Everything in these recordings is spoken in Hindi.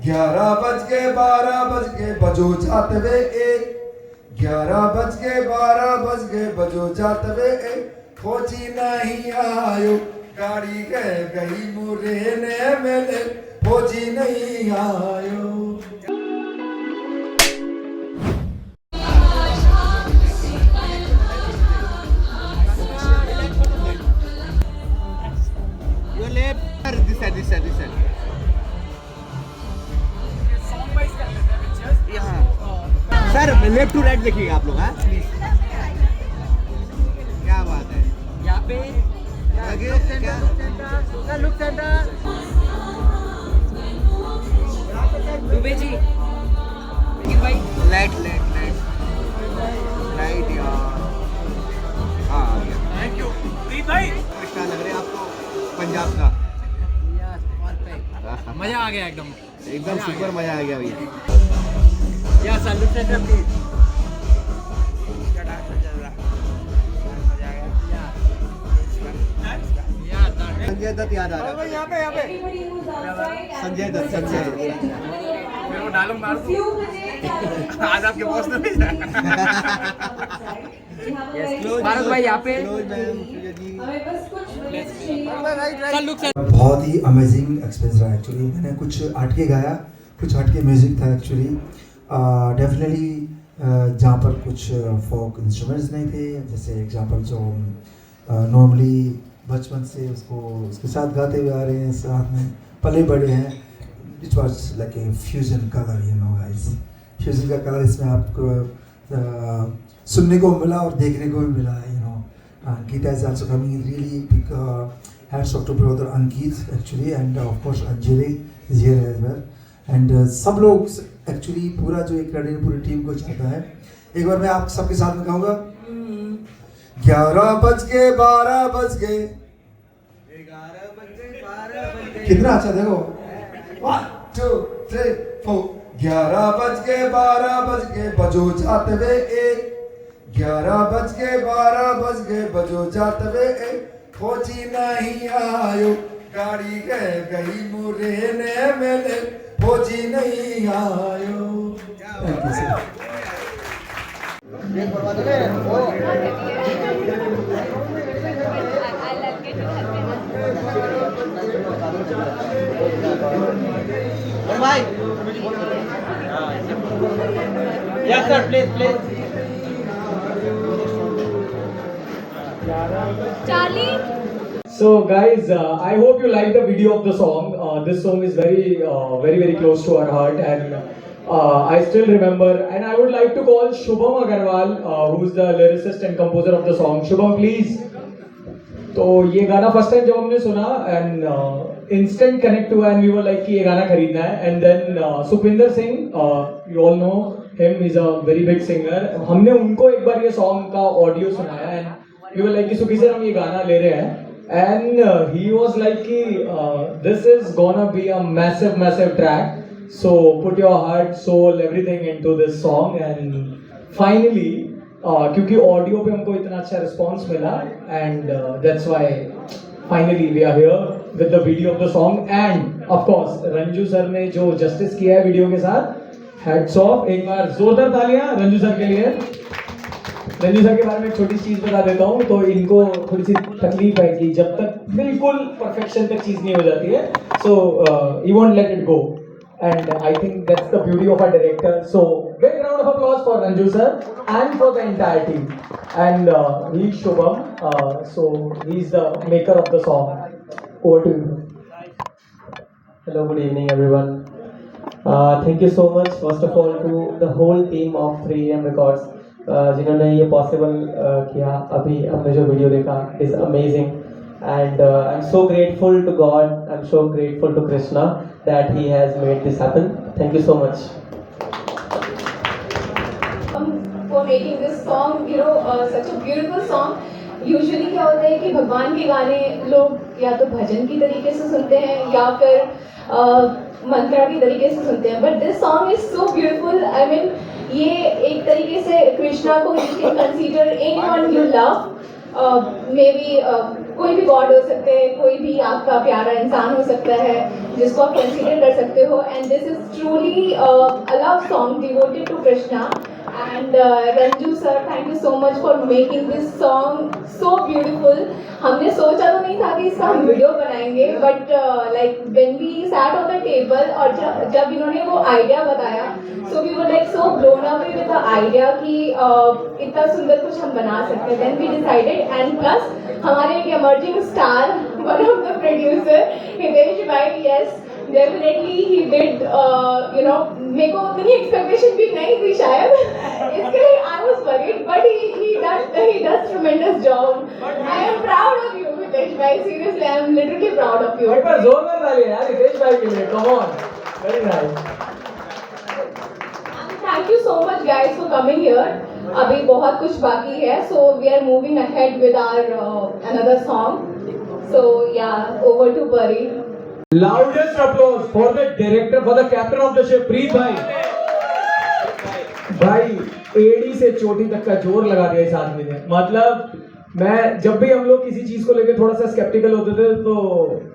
11 बज के 12 बज के बजो जाते वे एक 11 बज के 12 बज के बजो जाते वे एक फौजी नहीं आयो गाड़ी गई मुरे ने मेले फौजी नहीं आयो। This side. यहाँ सर लेफ्ट टू राइट देखिएगा आप लोग, हाँ प्लीज। क्या बात है यहाँ पे लुक सेंटर दुबे जी भाई लाइट यार। हाँ थैंक यू भाई। क्या लग रहा है आपको पंजाब का? मजा आ गया एकदम सुपर मजा आ गया भैया। या salute center please. Sanjay Dutt याद आ रहा है यहाँ पे संजय दत्त मेरे को डालूं मार आज आपके बॉस ने भेजा। भारत भाई यहाँ पे बहुत ही अमेजिंग एक्सपीरियंस रहा एक्चुअली। मैंने कुछ हटके गाया, कुछ हटके म्यूज़िक था एक्चुअली। डेफिनेटली जहाँ पर कुछ फोक इंस्ट्रूमेंट्स नहीं थे, जैसे एग्जांपल जो नॉर्मली बचपन से उसके साथ गाते हुए आ रहे हैं, साथ में पले बड़े हैं। It was like a fusion colour, you know guys. Fusion का कलर इसमें आपको सुनने को मिला और देखने को भी मिला, you know. Geeta is also coming in really big hats off to brother Ankit actually, and of course Anjali is here as well, and सब लोग actually पूरा जो एक क्रेडिट पूरी टीम को चाहता है। एक बार मैं आप सबके साथ में गाऊंगा। 11 बज के 12 बज के 11 बजे 12 बजे कितना अच्छा देखो 1 2 3 4 11 बज के 12 बज के बजो जाते वे एक 11 बज के 12 बज के बजो जाते वे एक फौजी नहीं आयो गाड़ी गई मुरे ने मेले फौजी नहीं आयो। Thank you sir. भाई yes sir please Charlie. So guys, I hope you like the video of the song. This song is very close to our heart, and I still remember. And I would like to call Shubham Agarwal, who is the lyricist and composer of the song. Shubham, please. तो ये गाना फर्स्ट टाइम जब हमने सुना एंड इंस्टेंट कनेक्ट हुआ एंड वी वर लाइक कि ये गाना खरीदना है। And then Sukhwinder Singh, you all know him, is a very big singer. हमने उनको एक बार ये सॉन्ग का ऑडियो सुनाया एंड वी वर लाइक कि सुखी सर हम ये गाना ले रहे हैं, एंड ही वाज लाइक कि this is gonna be a massive track, so put your heart soul everything into this song. And finally क्योंकि ऑडियो पे हमको इतना अच्छा रिस्पॉन्स मिला, and that's why finally we are here with the video of the song. And of course Ranju sir ने जो जस्टिस किया है वीडियो के साथ, हैट्स ऑफ। एक बार जोरदार तालियां रंजू सर के लिए। रंजू सर के बारे में एक छोटी चीज बता देता हूँ। तो इनको थोड़ी सी तकलीफ है कि जब तक बिल्कुल परफेक्शन तक चीज नहीं हो जाती है, so you won't let it go, and I think that's the beauty of our director. So big round of applause for Ranju sir and for the entire team. And he's Shubham, so he's the maker of the song. Over to you. Hello, good evening everyone. Thank you so much first of all to the whole team of 3AM Records, जिन्होंने ये possible किया। अभी हमने जो वीडियो देखा is amazing, and I'm so grateful to God, I'm so grateful to Krishna that he has made this happen. Thank you so much For making this song, you know, such a beautiful song. Usually क्या होता है कि भगवान के गाने लोग या तो भजन की तरीके से सुनते हैं या फिर मंत्रा की तरीके से सुनते हैं, but this song is so beautiful. I mean, ये एक तरीके से कृष्णा को you can consider anyone you love, maybe कोई भी गॉड हो सकते हैं, कोई भी आपका प्यारा इंसान हो सकता है जिसको आप कंसीडर कर सकते हो. And this is truly a love song devoted to Krishna. And Ranju sir, thank you so much for making this song so beautiful. हमने सोचा तो नहीं था कि इसका हम वीडियो बनाएंगे, but like when we sat on the table और जब इन्होंने वो आइडिया बताया, so we were like so blown away with the idea कि इतना सुंदर कुछ हम बना सकते हैं. Then we decided, and plus हमारे एक emerging star, one of the producer, Hitesh भाई, yes. Definitely he did, you know, मेरे को उतनी expectation भी नहीं थी शायद, इसके लिए I was worried, but he does tremendous job. I am proud of you, Hitesh bhai. Seriously, I am literally proud of you. एक बार जोरदार ताली यार हितेश भाई के लिए. Come on, very nice. Thank you so much guys for coming here. अभी बहुत कुछ बाकी है, so we are moving ahead with our another song. So yeah, over to Pari. Loudest applause for the director, for the captain of the ship, प्रीत भाई. भाई एडी से चोटी तक का जोर लगा दिया इस आदमी ने. मतलब मैं जब भी हम लोग किसी चीज को लेकर थोड़ा सा स्केप्टिकल होते थे तो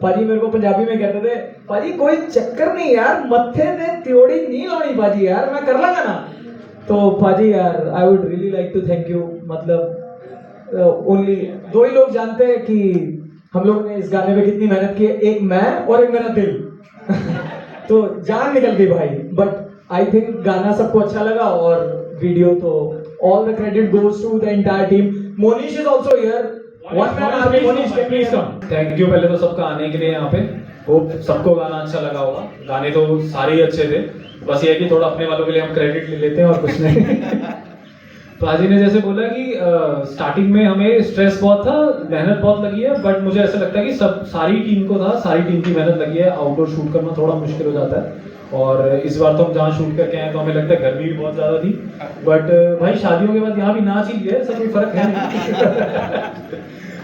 पाजी मेरे को पंजाबी में कहते थे, पाजी कोई चक्कर नहीं यार, मत्थे ने त्योड़ी नहीं लानी पाजी यार, मैं कर लगा ना. तो पाजी यार I would really like to thank you. मतलब ओनली दो ही लोग जानते हैं कि हम लोगों ने इस गाने पे कितनी मेहनत की है, एक मैं और एक मेरा दिल. तो जान निकल गई भाई. बट आई थिंक गाना सबको अच्छा लगा और वीडियो तो all the credit goes to the entire team. Monish is also here. One man army. Monish please come. Thank you पहले तो सबका आने के लिए यहाँ पे. होप सबको गाना अच्छा लगा होगा. गाने तो सारे ही अच्छे थे, बस ये है कि थोड़ा अपने वालों के लिए हम क्रेडिट ले लेते हैं और कुछ नहीं. पाजी ने जैसे बोला कि स्टार्टिंग में हमें स्ट्रेस बहुत था, मेहनत बहुत लगी है, बट मुझे ऐसा लगता है कि सारी टीम को था, सारी टीम की मेहनत लगी है. आउटडोर शूट करना थोड़ा मुश्किल हो जाता है और इस बार तो हम जहाँ शूट करके आए तो हमें लगता है गर्मी भी बहुत ज़्यादा थी. बट भाई शादियों के बाद यहाँ भी नाच ही लिया है, सब कोई फर्क है नहीं.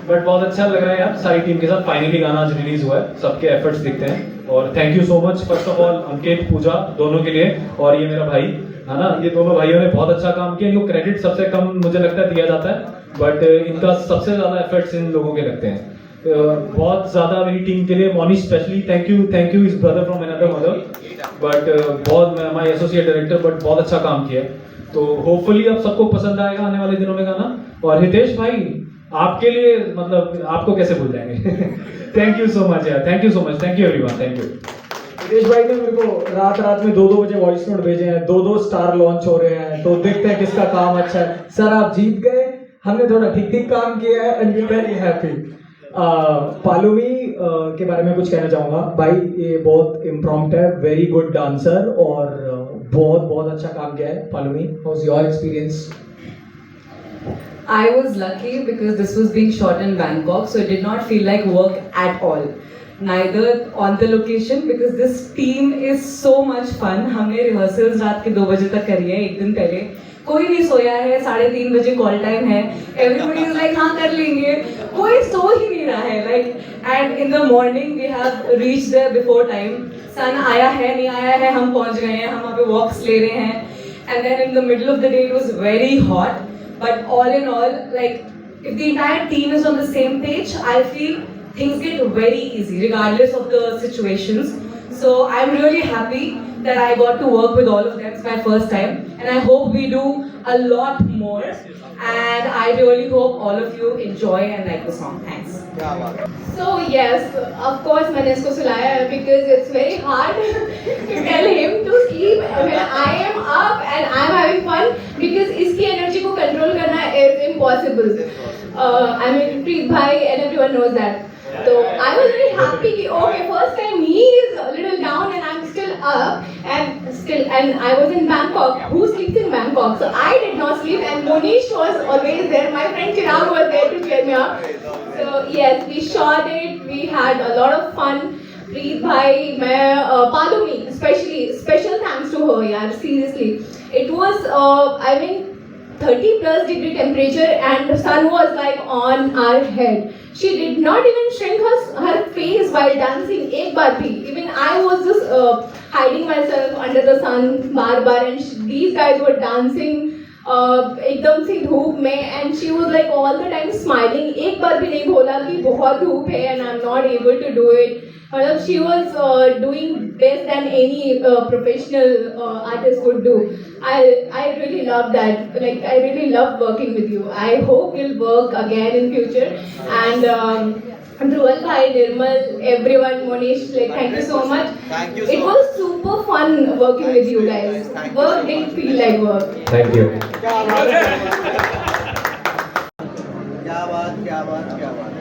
बट बहुत अच्छा लग रहा है यार सारी टीम के साथ. फाइनली गाना आज रिलीज हुआ है, सबके एफर्ट्स दिखते हैं. और thank you so much first of all Ankit, Pooja दोनों के लिए, और ये मेरा भाई है ना, ये दोनों भाइयों ने बहुत अच्छा काम किया. इनको क्रेडिट सबसे कम मुझे लगता है दिया जाता है, बट इनका सबसे ज्यादा एफर्ट्स इन लोगों के लगते हैं. बहुत ज्यादा मेरी टीम के लिए, Monish specially thank you is brother from another mother, but बहुत माय एसोसिएट डायरेक्टर, बट बहुत अच्छा काम किया. तो होपफुली अब सबको पसंद आएगा आने वाले दिनों में गाना. और हितेश भाई आपके लिए मतलब आपको कैसे भूल जाएंगे. थैंक यू सो मच यार, thank you so much, thank you everyone, thank you. Hitesh भाई ने मेरे को रात में 2-2 बजे वॉइस नोट भेजे हैं. 2-2 स्टार लॉन्च हो रहे हैं, तो देखते हैं किसका काम अच्छा है. सर आप जीत गए, हमने थोड़ा ठीक काम किया है एंड वी वेरी हैप्पी. पालुमी के बारे में कुछ कहना चाहूँगा. भाई ये बहुत इम्प्रॉम्प्ट है, वेरी गुड डांसर और बहुत अच्छा काम किया है. Paulomi, how was your experience? I was lucky because this was being shot in Bangkok, so it did not feel like work at all. Neither on the location because this team is so much fun. हमने rehearsals रात के 2 बजे तक करी है. एक दिन पहले कोई नहीं सोया है, 3:30 बजे कॉल टाइम है. Everybody is like हाँ कर लेंगे, कोई सो ही नहीं रहा है. Like and in the morning we have reached there before time. Sun आया है नहीं आया है, हम पहुंच गए हैं, हम वहाँ पे walks ले रहे हैं. And then in the middle of the day it was very hot. But all in all, like, if the entire team is on the same page, I feel things get very easy, regardless of the situations. So I'm really happy that I got to work with all of them. It's my first time, and I hope we do a lot more. And I really hope all of you enjoy and like the song. Thanks. So yes, of course मैंने इसको सुलाया है because it's very hard to tell him to sleep when I am up and I'm having fun because इसकी energy को control करना is impossible. I mean Preet bhai and everyone knows that. So I was very happy कि okay first time he is a little down and I'm still up and I was in Bangkok. Who sleeps in Bangkok? So I did not sleep and Monish was always there. My friend Chirag was there to cheer me up. So yes, we shot it. We had a lot of fun. Preet bhai, मैं Palumi, special thanks to her यार. Seriously, it was I mean 30+ degree temperature and the sun was like on our head. She did not even shrink her face while dancing. एक बार भी. Even I was just hiding myself under the sun bar and these guys were dancing एकदम सी धूप में, and she was like all the time smiling. एक बार भी नहीं बोला कि बहुत धूप है and I am not able to do it. मतलब she was doing best than any professional artist would do. I really love that. Like, I really love working with you. I hope we'll work again in future. And Dhruval bhai, Nirmal, everyone, Monish, like, thank you so much. Thank you It so was super fun working with you guys. Work didn't feel like work. Thank you. क्या बात क्या बात क्या बात क्या बात.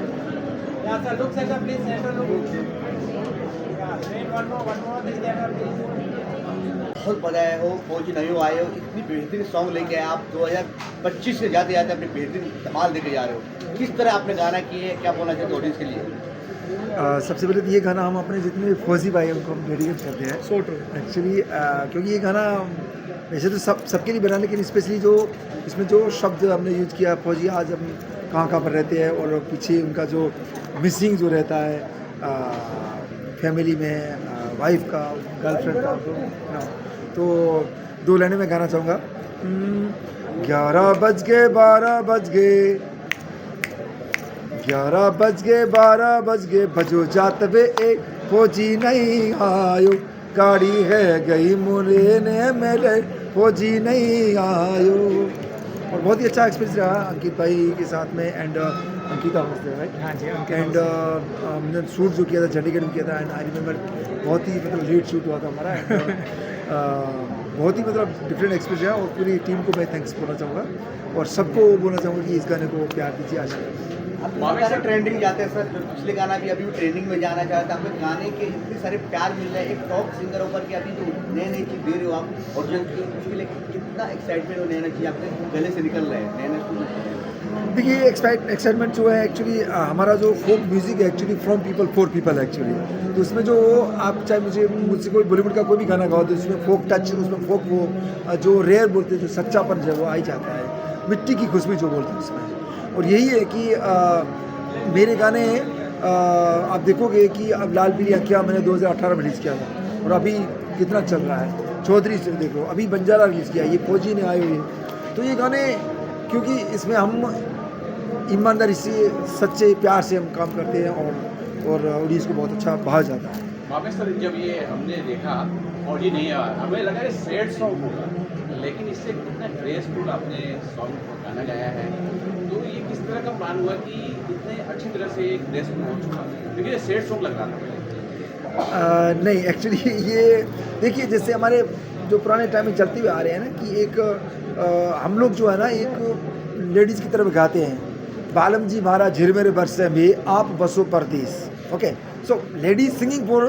Yeah, sir, look center, please, center look. Yeah, wait, one more, this camera, please. बहुत बधाई हो, फौजी नहीं हो, आए हो, इतनी बेहतरीन सॉन्ग लेके आए आप. 2025 से जाते जाते अपने बेहतरीन धमाल देके जा रहे हो. किस तरह आपने गाना किए, क्या बोलना चाहते हो ऑडियंस के लिए? सबसे पहले तो ये गाना हम अपने जितने भी फौजी भाई हैं उनको हम डेडिकेट करते हैं. So true. एक्चुअली क्योंकि ये गाना वैसे तो सबके लिए बना, लेकिन स्पेशली जो इसमें जो शब्द हमने यूज किया, फौजी आज हम कहाँ पर रहते हैं और पीछे उनका जो मिसिंग जो रहता है फैमिली में, वाइफ का, गर्लफ्रेंड का, तो 2 लाइनें में गाना चाहूँगा. 11 बज गए 12 बज गए, 11 बज गए 12 बज गए, बजो जात वे एक फौजी नहीं आयो, गाड़ी है गई मुरे ने मेरे फौजी नहीं आयो. और बहुत ही अच्छा एक्सपीरियंस रहा अंकित भाई के साथ में. And Ankita right. हाँ जी, एंड हमने शूट जो किया था चंडीगढ़ में किया था. एंड आई रिमेंबर बहुत ही मतलब लेट शूट हुआ था हमारा. बहुत ही मतलब डिफरेंट एक्सपीरियंस है. और पूरी टीम को मैं थैंक्स बोलना चाहूँगा और सबको बोलना चाहूँगा कि इस गाने को प्यार दीजिए. आशा बहुत सारे ट्रेंडिंग जाते हैं सर. पिछले गाना भी अभी भी ट्रेंडिंग में जाना चाहता है. आपके गाने के इतने सारे प्यार मिल रहे हैं एक टॉप सिंगर होकर के. अभी जो नए नई चीज़ दे रहे हो आप और उसके लिए कितना एक्साइटमेंट और नया चीज़ आपके गले से निकल रहे हैं नए. देखिए एक्साइटमेंट जो है एक्चुअली हमारा जो फोक म्यूज़िक है actually from people for people actually. तो उसमें जो आप चाहे मुझसे कोई बॉलीवुड का कोई भी गाना गाओ तो उसमें फोक टच, उसमें फोक वो जो रेयर बोलते हैं, जो सच्चापन जो है वो आ ही जाता है. मिट्टी की खुशबू जो बोलते हैं उसमें. और यही है कि मेरे गाने आप देखोगे कि अब लाल पीली आँखियाँ मैंने 2018 में रिलीज़ किया था और अभी कितना चल रहा है. चौधरी से देखो, अभी बंजारा रिलीज़ किया, ये फौजी ने आए हुए. तो ये गाने क्योंकि इसमें हम ईमानदारी से, सच्चे प्यार से हम काम करते हैं और ऑडियंस को बहुत अच्छा भाव जाता है. वापस सर जब ये हमने देखा और ये नहीं आया, हमें लगा ये सैड सॉन्ग होगा, लेकिन इससे कितना ग्रेसफुल आपने सॉन्ग गाना गाया है. तो ये किस तरह का प्लान हुआ कि इतने अच्छी तरह से ग्रेसफुल हो चुका, क्योंकि ये सैड सॉन्ग लग रहा था. नहीं एक्चुअली ये देखिए जैसे हमारे जो पुराने टाइम में चलते हुए आ रहे हैं ना कि एक हम लोग जो है ना एक लेडीज़ की तरफ गाते हैं, बालम जी मारा झिरमेरे बरसे में आप बसो परदेस. Okay, so ladies singing for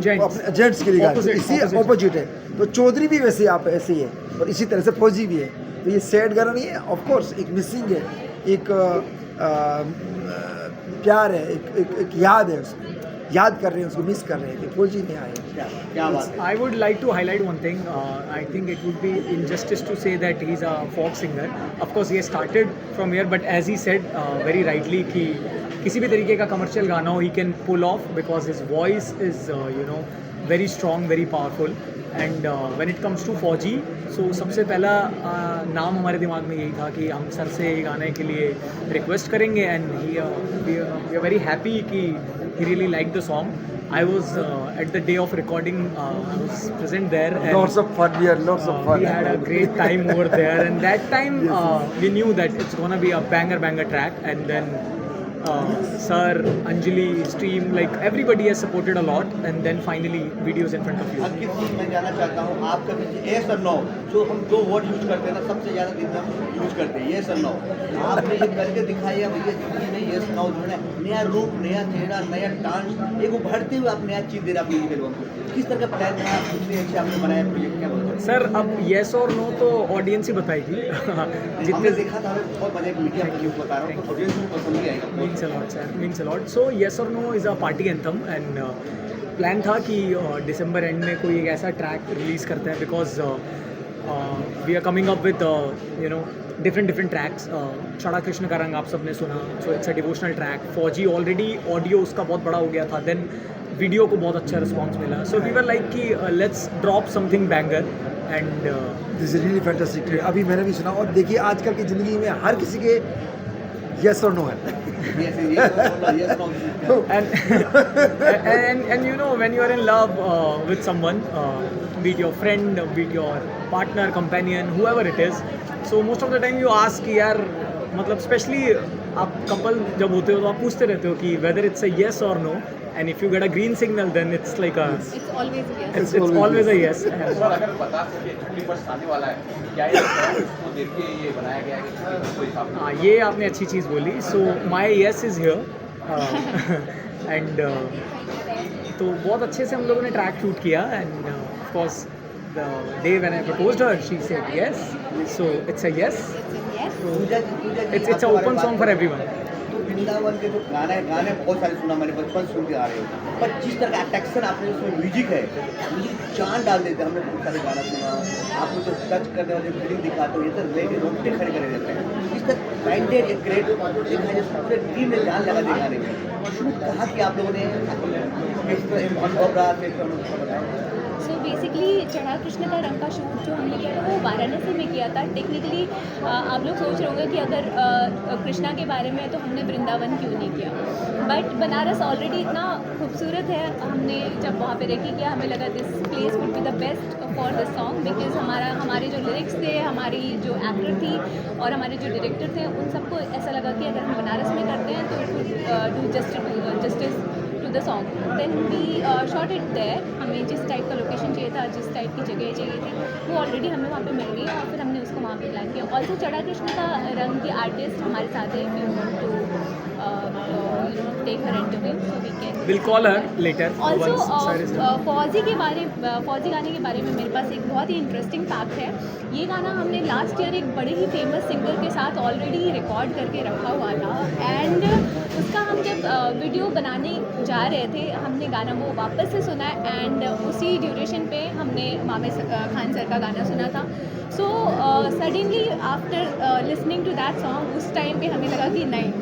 gents के लिए गाते हैं, इसी ऑपोजिट है. तो चौधरी भी वैसे आप ऐसे ही है और इसी तरह से फौजी भी है. तो ये सैड गाना नहीं है, ऑफ कोर्स एक मिसिंग है, एक प्यार है, एक याद है, उसमें याद कर रहे हैं, उसको मिस कर रहे हैं कि फौजी नहीं आए. क्या बात है. I would like to highlight one thing. I think it would be injustice to say that he's a folk singer. Of course, he started from here, but as he said very rightly, कि किसी भी तरीके का कमर्शियल गाना हो, he can pull off because his voice is very strong, very powerful. And when it comes to फौजी, so सबसे पहला नाम हमारे दिमाग में यही था कि हम सर से गाने के लिए रिक्वेस्ट करेंगे. And we are very happy कि he really liked the song. I was at the day of recording. I was present there. And Lots of fun. We had lots of fun. we had a great time over there. And that time we knew that it's gonna be a banger track. And then Sir, Anjali, his team, like everybody has supported a lot. And then finally, videos in front of you. अंकित जी, मैं जानना चाहता हूँ आप कभी yes or no, जो हम 2 वर्ड यूज करते हैं ना सबसे ज़्यादा दिन हम यूज करते हैं yes or no. आपने ये करके दिखाया भैया जिंदगी में yes no जो है नया रूप, नया चेहरा, नया डांस, एक उभरते हुए आप नया चीज़ दे रहे हैं अपनी एल्बम को. किस तरह का प्लान था, कितने अच्छे आपने बनाया प्रोजेक्ट, क्या बोलते हैं सर? अब yes और no तो ऑडियंस ही बताएगी. हमने देखा था, हमें बहुत मजा मीडिया बता रहा हूँ, ऑडियंस को पसंद भी आएगा. Means a lot, sir. Means a lot. So yes or no is a party anthem and plan था कि दिसंबर एंड में कोई एक ऐसा ट्रैक रिलीज़ करते हैं because we are coming up with different tracks. चढ़ा कृष्ण का रंग आप सबने सुना, so it's a devotional track. फौजी ऑलरेडी ऑडियो उसका बहुत बड़ा हो गया था. देन वीडियो को बहुत अच्छा रिस्पॉन्स मिला. सो वी वर लाइक कि let's drop something banger and this is really fantastic. अभी मैंने भी सुना, और देखिए आजकल की ज़िंदगी में हर किसी के यस और नो है. and you know, when you are in love with someone, be it your friend, be it your partner, companion, whoever it is, so most of the time you ask कि यार मतलब स्पेशली आप कपल जब होते हो तो आप पूछते रहते हो कि whether it's a yes or no, and if you get a green signal then it's like a It's always a yes. it's always a yes. और अगर बता सके छुट्टी पर आने वाला है, क्या ये song इसको देख के ये बनाया गया है कि छुट्टी पर कोई सामने? हाँ, ये आपने अच्छी चीज़ बोली. सो माई येस इज़ हियर एंड तो बहुत अच्छे से हम लोगों ने ट्रैक शूट किया. And of course the day when I proposed her she said yes, so it's a yes. It's an open song for everyone. तो वृंदावन के जो गाने बहुत सारे सुना, मैंने बचपन सुन के आ रहे हो, पर जिस तरह का अट्रैक्शन आपने उसमें म्यूजिक है, म्यूजिक जान डाल देते हैं. हमने बहुत सारे गाना सुना, आपको जो टच करने वाले फीलिंग दिखाते हो, ये तो लेके रोटे खड़े करे रहते हैं. इस तरह ब्रांडेड एक ग्रेट देखा जाए पूरे टीम ने जान लगा दी गाने में. शूट कहा कि आप लोगों ने किस तरह अनुभव रहा थे? सो बेसिकली चढ़ा कृष्ण का रंग का शूट जो हमने किया था वो वाराणसी में किया था. टेक्निकली आप लोग सोच रहे होंगे कि अगर कृष्णा के बारे में तो हमने वृंदावन क्यों नहीं किया, बट बनारस ऑलरेडी इतना खूबसूरत है. हमने जब वहाँ पे रेकी किया हमें लगा this place would be the best for this song, because हमारे जो लिरिक्स थे, हमारी जो एक्टर थी और हमारे जो डायरेक्टर थे, उन सबको ऐसा लगा कि अगर हम बनारस में करते हैं तो it would do justice the song. Then we shot it there. हमें जिस टाइप का लोकेशन चाहिए था, जिस टाइप की जगह चाहिए थी, वो ऑलरेडी हमें वहाँ पे मिल गई और फिर हमने उसको वहाँ पे प्लान किया. ऑल्सो चढ़ा कृष्ण का रंग के आर्टिस्ट हमारे साथ है. We want to take her interview so we can We'll call her later. Also once Sir is done. फौजी गाने के बारे में मेरे पास एक बहुत ही इंटरेस्टिंग फैक्ट है. ये गाना हमने लास्ट ईयर एक बड़े ही फेमस सिंगर के साथ ऑलरेडी रिकॉर्ड करके रखा हुआ था. एंड उसका हम जब वीडियो बनाने जा रहे थे, हमने गाना वो वापस से सुना एंड उसी ड्यूरेशन पे हमने मामे खान सर का गाना सुना था. So suddenly after listening to that song उस टाइम पे हमें लगा कि नहीं,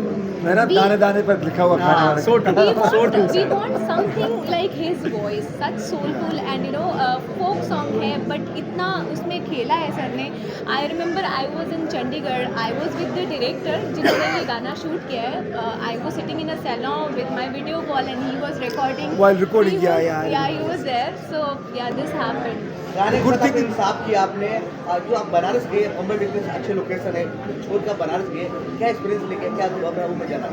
मेरा दाने दाने पर लिखा हुआ खाने वाला. So true. we want something like his voice, such soulful and you know folk song है, but इतना उसमें खेला है सर ने. I remember I was in Chandigarh, I was with the director जिन्होंने ये गाना शूट किया है. I was sitting in a salon with my video call and he was recording. While recording, He was- yeah. Yeah, he was there. So yeah, this happened. गाने Good का thing- इंसाफ किया आपने. जो आप बनारस गए, बॉम्बे में इतने अच्छे लोकेशन है, छोड़ कर बनारस गए, क्या एक्सपीरियंस लेके क्या अनुभव रहा वो मैं जाना.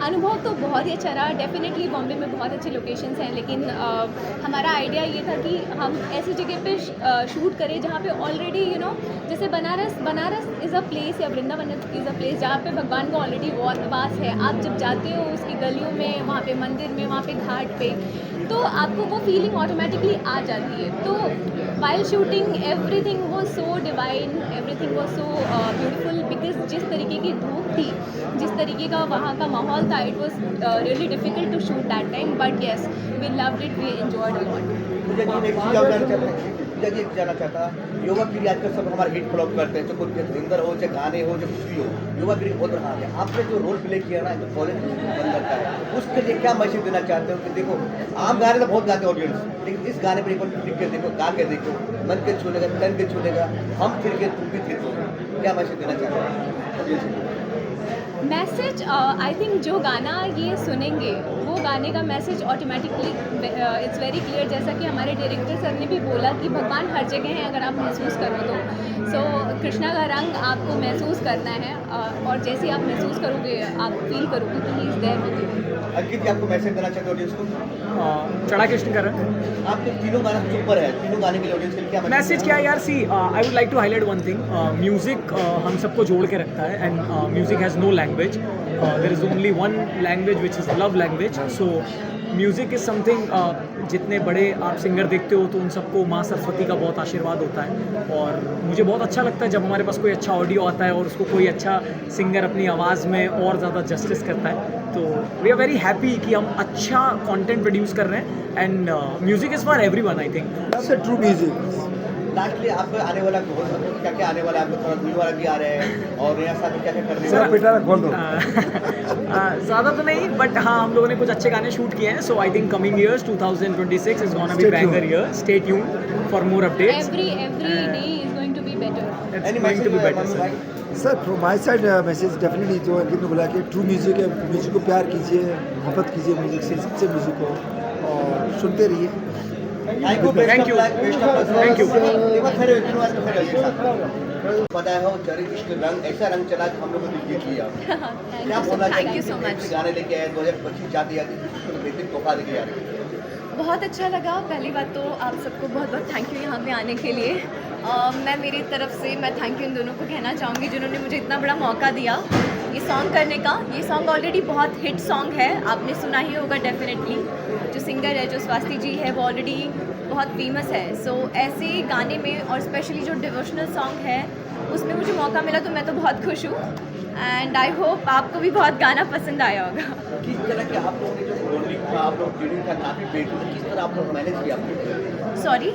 अनुभव तो बहुत ही अच्छा रहा. डेफिनेटली बॉम्बे में बहुत अच्छे लोकेशंस हैं, लेकिन हमारा आइडिया ये था कि हम ऐसी जगह पे शूट करें जहाँ पे ऑलरेडी यू नो जैसे बनारस इज़ अ प्लेस या वृंदावन इज़ अ प्लेस जहाँ पे भगवान का ऑलरेडी वास है. आप जब जाते हो उसकी गलियों में, वहाँ पे मंदिर में, वहाँ पे घाट पे, तो आपको वो फीलिंग ऑटोमेटिकली आ जाती है. तो while shooting everything was so divine, everything was so beautiful, because जिस तरीके की धूप थी, जिस तरीके का वहाँ का माहौल था, it was really difficult to shoot that time, but yes we loved it, we enjoyed a lot. मुझे जी एक जाना चाहता, युवा पीढ़ी आजकल सब हमारे हिट फ्लॉप करते हैं, चाहे कोई सिंगर हो, चाहे गाने हो, चाहे कुछ भी हो, युवा पीढ़ी बहुत रहा है. आपने जो रोल प्ले किया ना, जो कॉलेज बंद करता है, उसके लिए क्या मैसेज देना चाहते हो कि देखो आम गाने तो बहुत गाते हैं ऑडियंस, लेकिन इस गाने पर एक बार लिख के देखो, गा के देखो, मन के छू लेगा, तन के छू लेगा, हम फिर के तुम भी फिर को, क्या मैसेज देना चाहते हो? मैसेज आई थिंक जो गाना ये सुनेंगे वो गाने का message automatically it's very clear. जैसा कि हमारे डायरेक्टर सर ने भी बोला कि भगवान हर जगह है अगर आप महसूस करो तो. सो कृष्णा का रंग आपको महसूस करना है और जैसे ही आप महसूस करोगे आप फील करोगे कि he is there with you. Ankit ji आपको मैसेज देना चाहते हो ऑडियंस को? चढ़ा कृष्ण का रंग. आपके तीनों गाना सुपर है, तीनों गाने के लिए ऑडियंस के लिए क्या मैसेज क्या है यार? See I would like to highlight one thing. Music हम सबको जोड़ के रखता है and music has no language. There is only one language which is love language. So music is something, जितने बड़े आप सिंगर देखते हो तो उन सबको माँ सरस्वती का बहुत आशीर्वाद होता है. और मुझे बहुत अच्छा लगता है जब हमारे पास कोई अच्छा ऑडियो आता है और उसको कोई अच्छा सिंगर अपनी आवाज़ में और ज़्यादा जस्टिस करता है. तो वी आर वेरी हैप्पी कि हम अच्छा कंटेंट प्रोड्यूस कर रहे हैं and music is for everyone. I think That's a true music. Lastly आपको आने वाला क्या क्या आने वाला है, आपको थोड़ा न्यू वाला भी आ रहे हैं और नया साल में क्या क्या करने सर बेटा खोल दो। ज़्यादा तो नहीं, बट हाँ हम लोगों ने कुछ अच्छे गाने शूट किए हैं. So I think coming years 2026 is gonna be banger year. Stay tuned for more updates. Every day is going to be better. It's going to be better, sir. Sir from my side message definitely जो अंकित ने बोला कि ट्रू म्यूजिक है, म्यूजिक को प्यार कीजिए, मोहब्बत कीजिए म्यूजिक से, सच्चे म्यूजिक को, और सुनते रहिए. Thank you. Thank you. Thank you. पता है हो जरी इश्क रंग ऐसा रंग चला कि हम लोग को दिल जीत लिया. क्या बोलना Thank you so much. गाने लेके आए 2025 जाते जाते बेहतरीन तोहफा लेके जा रहे हैं. बहुत अच्छा लगा. पहली बात तो आप सबको बहुत बहुत थैंक यू यहाँ पे आने के लिए. मैं मेरी तरफ से मैं थैंक यू इन दोनों को कहना चाहूँगी जिन्होंने मुझे इतना बड़ा मौका दिया ये सॉन्ग करने का. ये सॉन्ग ऑलरेडी बहुत हिट सॉन्ग है, आपने सुना ही होगा डेफिनेटली. जो सिंगर है जो स्वाति जी है वो ऑलरेडी बहुत फेमस है. सो ऐसे गाने में और स्पेशली जो डिवोशनल सॉन्ग है उसमें मुझे मौका मिला तो मैं तो बहुत खुश हूँ. एंड आई होप आपको भी बहुत गाना पसंद आया होगा. किस तरह के आप लोगों ने जो बॉन्डिंग था, आप लोग डेटिंग था काफ़ी बेटर, किस तरह आप लोग मैनेज किया आपने? सॉरी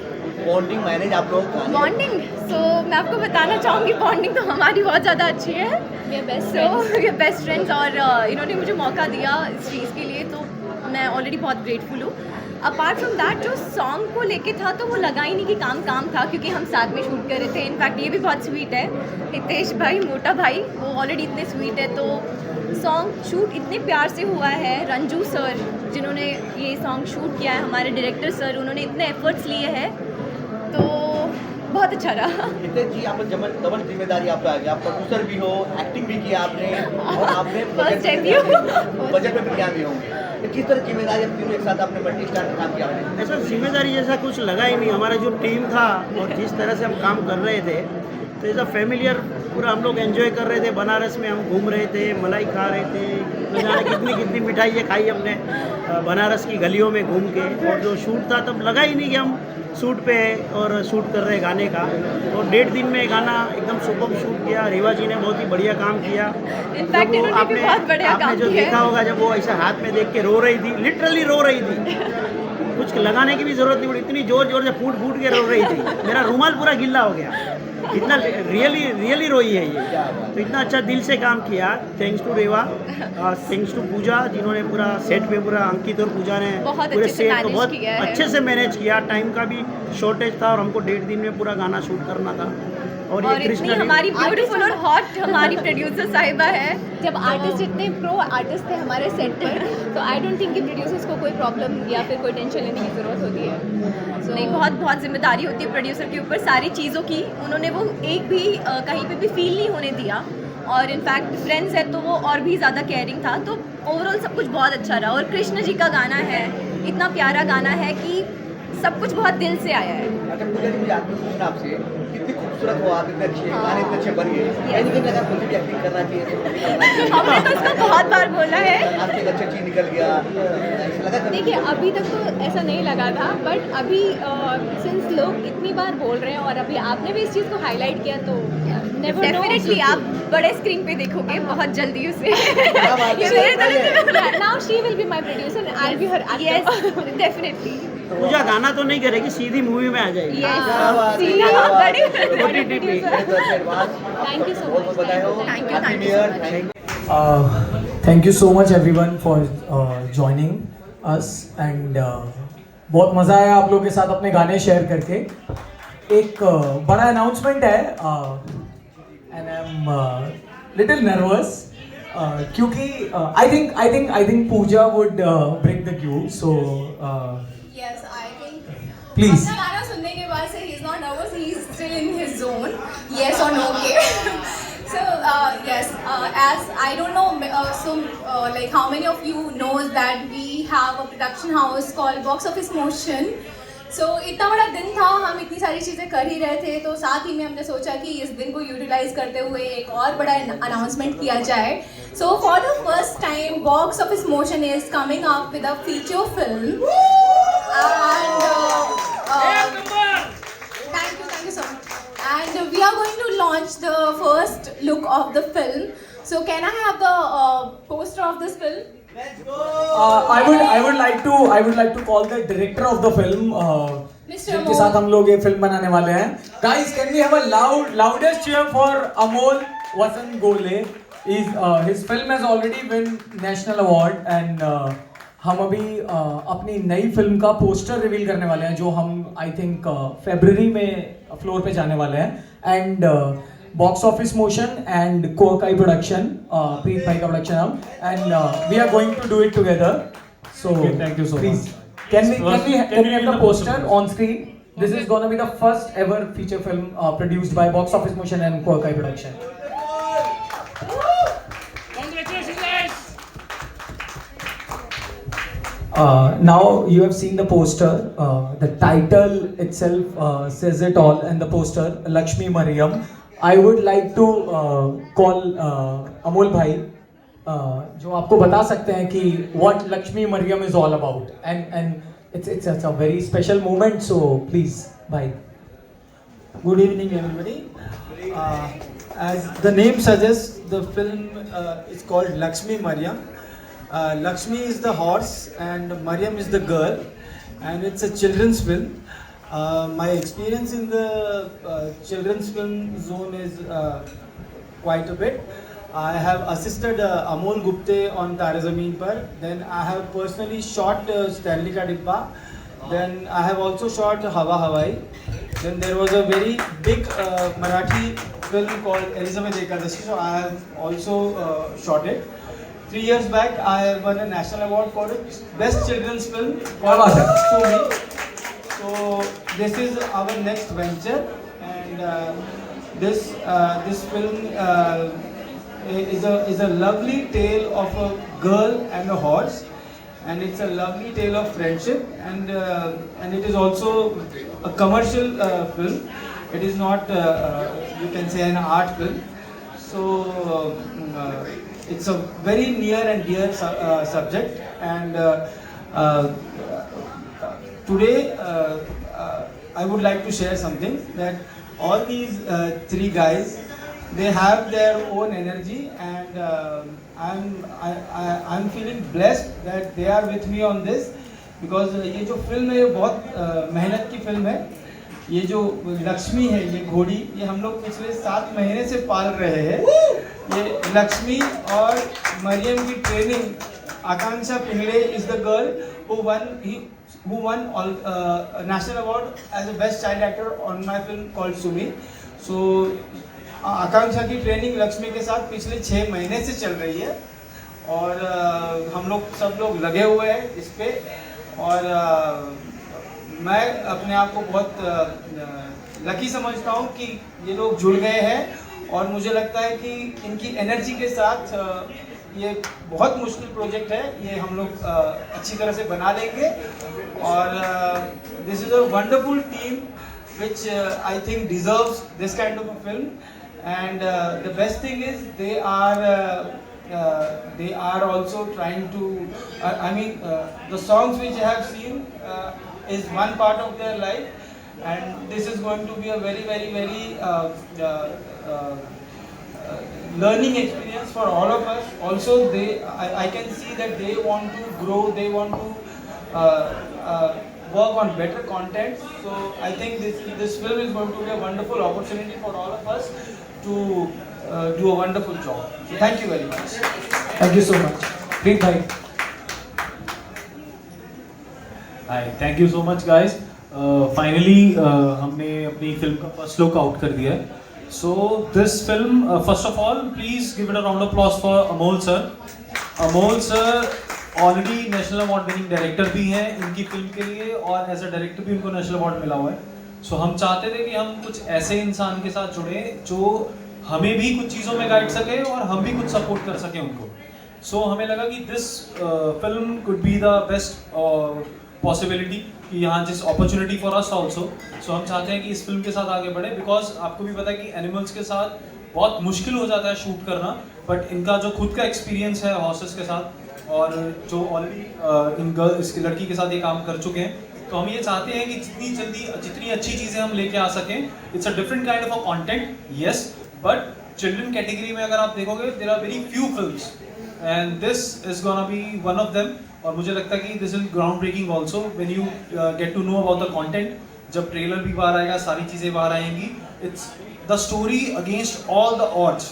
बॉन्डिंग मैनेज आप लोग बॉन्डिंग. सो मैं आपको बताना चाहूँगी बॉन्डिंग तो हमारी बहुत ज़्यादा अच्छी है. We are best so friends. ये बेस्ट फ्रेंड्स और इन्होंने मुझे मौका दिया इस चीज़ के लिए तो मैं ऑलरेडी बहुत ग्रेटफुल हूँ. अपार्ट फ्रॉम दैट जो सॉन्ग को लेके था तो वो लगा ही नहीं कि काम था क्योंकि हम साथ में शूट कर रहे थे. इनफैक्ट ये भी बहुत स्वीट है, हितेश भाई मोटा भाई वो ऑलरेडी इतने स्वीट है. तो सॉन्ग शूट इतने प्यार से हुआ है. रंजू सर जिन्होंने ये सॉन्ग शूट किया है, हमारे डायरेक्टर सर, उन्होंने इतने एफर्ट्स लिए हैं तो बहुत अच्छा रहा. हितेश जी आप डबल जिम्मेदारी आप पे आ गया. आप प्रोड्यूसर भी हो, एक्टिंग भी किया आपने और आपने First debut. बजट में भी क्या भी होंगे. तो किस तरह जिम्मेदारी आप तीनों एक साथ आपने मल्टी स्टार में काम किया आपने? ऐसा जिम्मेदारी जैसा कुछ लगा ही नहीं. हमारा जो टीम था और जिस तरह से हम काम कर रहे थे तो ऐसा फैमिलियर पूरा हम लोग एंजॉय कर रहे थे. बनारस में हम घूम रहे थे, मलाई खा रहे थे, न जाने कितनी कितनी मिठाइयाँ खाई हमने बनारस की गलियों में घूम के. और जो शूट था तब लगा ही नहीं कि हम शूट पे और शूट कर रहे गाने का. और 1.5 दिन में गाना एकदम सुपर शूट किया. रीवा जी ने बहुत ही बढ़िया काम किया. इनफैक्ट इन्होंने भी बहुत बढ़िया काम जो किया देखा होगा जब वो ऐसा हाथ में देख के रो रही थी, लिटरली रो रही थी, कुछ लगाने की भी जरूरत नहीं पड़ी, इतनी जोर जोर से फूट के रो रही थी. मेरा रुमाल पूरा गिल्ला हो गया, इतना रियली रोई है ये. तो इतना अच्छा दिल से काम किया. Thanks to Reva, thanks to Pooja जिन्होंने पूरा सेट पे पूरा अंकित और पूजा ने पूरे सेट को बहुत अच्छे से मैनेज किया. टाइम का भी शॉर्टेज था और हमको 1.5 दिन में पूरा गाना शूट करना था. और ये इतनी हमारी ब्यूटीफुल और हॉट हमारी प्रोड्यूसर साहिबा है. जब आर्टिस्ट इतने प्रो आर्टिस्ट थे हमारे सेट पर तो आई डोंट थिंक कि प्रोड्यूसर्स को कोई प्रॉब्लम या फिर कोई टेंशन लेने की ज़रूरत होती है. नहीं, बहुत जिम्मेदारी होती है प्रोड्यूसर के ऊपर सारी चीज़ों की. उन्होंने वो एक भी कहीं पे भी फील नहीं होने दिया. और इनफैक्ट फ्रेंड्स है तो वो और भी ज़्यादा केयरिंग था. तो ओवरऑल सब कुछ बहुत अच्छा रहा. और कृष्ण जी का गाना है, इतना प्यारा गाना है कि सब कुछ बहुत दिल से आया है. अच्छा पूजा जी मुझे आपको पूछना आपसे कितनी खूबसूरत हो आप, इतने अच्छे गाने इतने अच्छे बन गए. कहीं लगा मुझे भी एक्टिंग करना चाहिए. हमने तो इसको बहुत बार बोला है. आपसे एक अच्छा चीज निकल गया ऐसा लगा. देखिए अभी तक तो ऐसा नहीं लगा था बट अभी सिंस लोग इतनी बार बोल रहे हैं और अभी आपने भी इस चीज़ को हाईलाइट किया तो डेफिनेटली आप बड़े स्क्रीन पे देखोगे बहुत जल्दी उसे. Now she will be my producer and I will be her yes definitely. Pooja गाना तो नहीं करेगी, सीधी मूवी में आ जाएगी. Thank you so much. Thank you. Thank you so much everyone for joining us and बहुत मज़ा आया आप लोगों के साथ अपने गाने शेयर करके. एक बड़ा अनाउंसमेंट है and I am little nervous क्योंकि I think Pooja would break the cue. So Yes, I think. Please. अपना गाना सुनने के बाद से he is not nervous, he is still in his zone. Yes or no? Okay. So yes, as I don't know, like how many of you knows that we have a production house called Box Office Motion. So इतना बड़ा दिन था, हम इतनी सारी चीज़ें कर ही रहे थे तो साथ ही में हमने सोचा कि इस दिन को यूटिलाइज करते हुए एक और बड़ा अनाउंसमेंट किया जाए. So for the first time, Box Office Motion is coming up with a feature film. And thank you so much. And we are going to launch the first look of the film. So can I have the poster of this film? I would like to call the director of the film, Mr. जिनके साथ हम लोग ये फिल्म बनाने वाले हैं. Guys, can we have a loudest cheer for Amol Vasan Gole? His film has already won National Award and हम अभी अपनी नई फिल्म का पोस्टर रिवील करने वाले हैं जो हम आई थिंक फरवरी में फ्लोर पे जाने वाले हैं and box office motion and कोकाई प्रोडक्शन प्रीत भाई का प्रोडक्शन हम and we are going to do it together so thank you so please can we have the poster on screen? This is gonna be the first ever feature film produced by Box Office Motion and Kokai Production. Now you have seen the poster. The title itself says it all, and the poster Lakshmi Mariam. I would like to call Amol Bhai, जो आपको बता सकते हैं कि what Lakshmi Mariam is all about, and it's a very special moment. So please, bhai. Good evening, everybody. As the name suggests, the film is called Lakshmi Mariam. Lakshmi is the horse and Mariam is the girl, and it's a children's film. My experience in the children's film zone is quite a bit. I have assisted Amol Gupte on Tare Zameen Par. Then I have personally shot Stanley Ka Dibba. Then I have also shot Hawa Hawai. Then there was a very big Marathi film called Elizabeth Ekadashi. So I have also shot it. 3 years back, I won a national award for it. Best children's film called Sumi. So this is our next venture, and this film is a lovely tale of a girl and a horse, and it's a lovely tale of friendship, and it is also a commercial film. It is not you can say an art film. So it's a very near and dear subject, and today I would like to share something that all these 3 guys, they have their own energy, and I'm feeling blessed that they are with me on this, because ये जो फिल्म है ये बहुत मेहनत की फिल्म है. ये जो लक्ष्मी है, ये घोड़ी, ये हम लोग पिछले 7 महीने से पाल रहे हैं. ये लक्ष्मी और मरियम की training. Akanksha Pingde is the girl who won national award as a best child actor on my film called Sumi. So आकांक्षा की ट्रेनिंग लक्ष्मी के साथ पिछले 6 महीने से चल रही है, और हम लोग सब लोग लगे हुए हैं इस पे, और मैं अपने आप को बहुत लकी समझता हूँ कि ये लोग जुड़ गए हैं, और मुझे लगता है कि इनकी एनर्जी के साथ ये बहुत मुश्किल प्रोजेक्ट है, ये हम लोग अच्छी तरह से बना लेंगे. और this is a wonderful team which I think deserves this kind of a film. And the best thing is they are also trying to the songs which I have seen is one part of their life, and this is going to be a very very very learning experience for all of us. Also I can see that they want to grow, they want to work on better content. So I think this film is going to be a wonderful opportunity for all of us to do a wonderful job. So thank you very much. Thank you so much. Preet bhai. Hi, thank you so much guys. Finally हमने अपनी फिल्म का फर्स्ट लुक आउट कर दिया है. So this film, first of all, please give it a round of applause for Amol sir. Amol sir already national award winning director भी हैं इनकी फिल्म के लिए, और एज अ डायरेक्टर भी उनको नेशनल अवार्ड मिला हुआ है. सो हम चाहते थे कि हम कुछ ऐसे इंसान के साथ जुड़े जो हमें भी कुछ चीज़ों में गाइड सके और हम भी कुछ सपोर्ट कर सकें उनको. सो हमें लगा कि this film could be the best possibility कि यहाँ जिस अपॉर्चुनिटी फॉर अस ऑल्सो. सो हम चाहते हैं कि इस फिल्म के साथ आगे बढ़े, बिकॉज आपको भी पता है कि एनिमल्स के साथ बहुत मुश्किल हो जाता है शूट करना, बट इनका जो खुद का एक्सपीरियंस है हॉर्सेस के साथ, और जो ऑलरेडी इसकी लड़की के साथ ये काम कर चुके हैं, तो हम ये चाहते हैं कि जितनी अच्छी चीज़ें हम लेके आ सकें. It's a different kind of a content, yes, but children category में अगर आप देखोगे there are very few films, and this is gonna be one of them. और मुझे लगता है कि this is ground breaking also when you get to know about the content. जब ट्रेलर भी बाहर आएगा सारी चीज़ें बाहर आएंगी. It's the story against all the odds.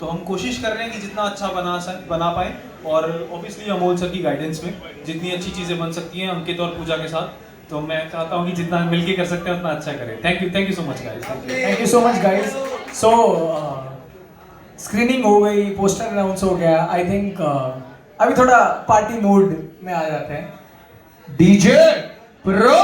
तो हम कोशिश कर रहे हैं कि जितना अच्छा बना पाए, और ऑब्वियसली अमोल सर की गाइडेंस में जितनी अच्छी चीज़ें बन सकती हैं अंकित और पूजा के साथ. तो मैं चाहता हूँ कि जितना मिलके कर सकते हैं उतना अच्छा करें. Thank you so much guys. Thank you so much guys. So screening हो गई, पोस्टर अनाउंस हो गया. आई थिंक अभी थोड़ा पार्टी मूड में आ जाते हैं. DJ pro